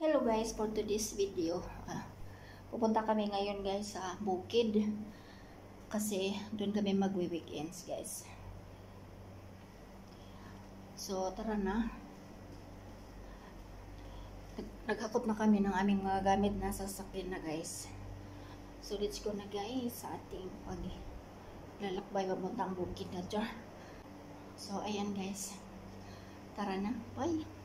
Hello guys, for today's video, pupunta kami ngayon guys sa bukid kasi doon kami magwi-weekends guys. So tara na, naghakot na kami ng aming mga gamit na sasakyan na guys. So let's go na guys sa ating paglalakbay papuntang bukid na dyan. So ayan guys, tara na, bye!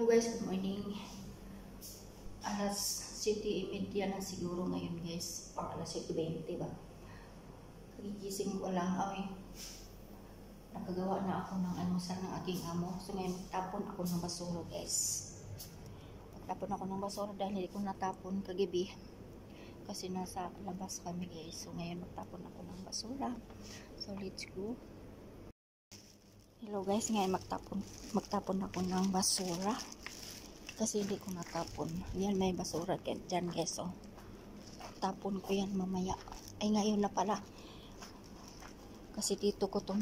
Hello guys, good morning. Alas 7:30 na siguro ngayon guys. Or alas 7:20 ba? Kagigising ko lang. Ay, nakagawa na ako ng almusal ng aking amo. So ngayon, tapon ako ng basura guys. Tapon ako ng basura dahil hindi ko natapon kagabi. Kasi nasa labas kami guys. So ngayon, magtapon ako ng basura. So let's go. Hello guys, ngayon magtapon ako ng basura. Kasi hindi ko natapon. Yan, may basura dyan guys. So, tapon ko yan mamaya. Ay, ngayon na pala. Kasi dito ko to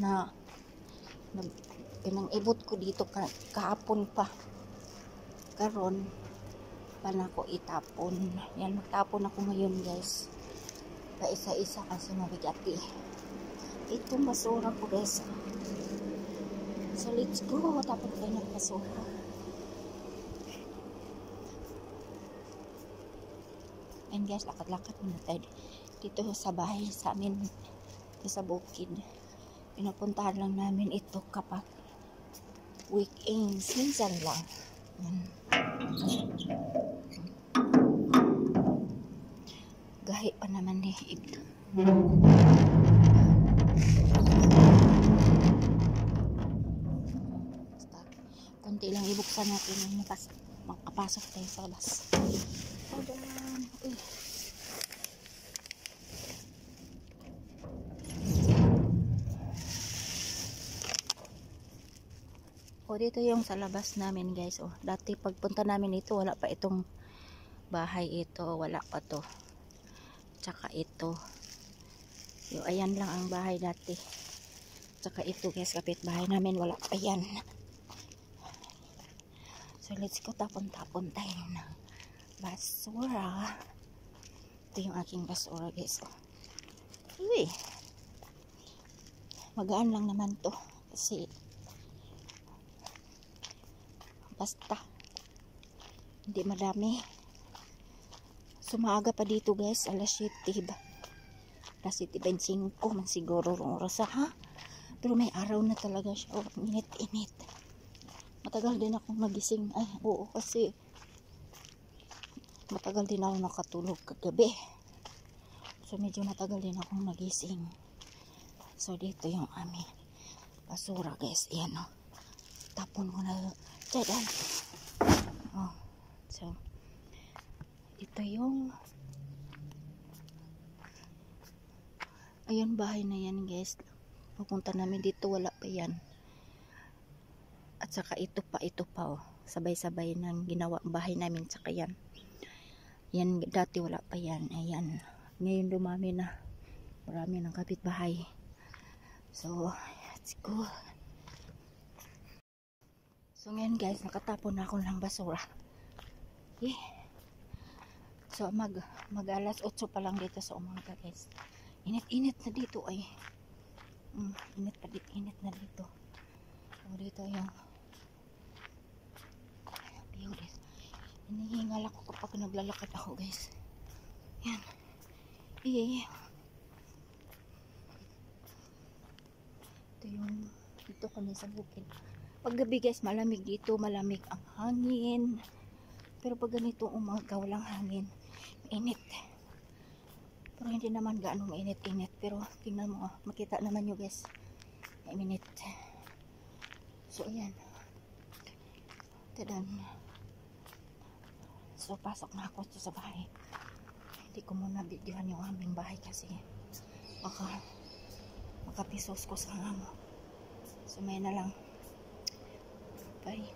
pinang-ibot ko dito kahapon pa. Karon pa na ko itapon. Yan, magtapon ako ngayon guys. Paisa-isa kasi mabigati. Itong basura ko guys. So, let's go. Tapon tayo ng basura. And guys, lakad-lakad muna tayo dito sa bahay sa amin, sa bukid. Pinapuntahan lang namin ito kapag weekends, minsan lang. Gahi pa naman eh. Konti lang ibuksan natin, makapasok tayo sa labas. O, dito yung sa labas namin guys. O, dati pagpunta namin ito, wala pa itong bahay ito. Wala pa to. Tsaka ito. Yung ayan lang ang bahay dati. Tsaka ito guys, kapit bahay namin. Wala pa yan. So, let's go tapon-tapon tayo ng basura. Ito yung aking basura guys. Uy. Magaan lang naman to. Kasi basta hindi madami. Sumaaga pa dito guys. Alas 7 ba? Alas 7:25 man siguro oras ha. Pero may araw na talaga siya. Init-init. Matagal din akong magising. Ay, oo, kasi matagal din ako nakatulog kagabi. So, medyo matagal din akong nagising. So, dito yung aming basura, guys. Ayan, o. Tapon ko na. Diyan. Oh. So, ito yung ayun, bahay na yan, guys. Pupunta namin dito, wala pa yan. At saka ito pa, oh. Sabay-sabay ng ginawa ang bahay namin, saka yan. Yan, dati wala pa yan. Ayan. Ngayon dumami na. Marami ng kapitbahay. So, let's go. So, ngayon guys, nakatapon na ako ng basura. Okay. So, mag alas 8 pa lang dito sa umaga guys. Init-init na dito ay. Init na dito. So, dito yung view guys. Hinihingal ako kapag naglalakad ako guys. Yan. Ito yung dito kami sa bukid. Pag gabi guys, malamig dito. Malamig ang hangin. Pero pag ganito umaga, walang hangin. Mainit. Pero hindi naman gaano mainit-init. Pero tingnan mo, makita naman nyo guys. Mainit. So ayan. Tadan. So, pasok na ako sa bahay. Hindi ko muna videohan yung aming bahay kasi makapisos ko sa amo. So, may na lang. Bye.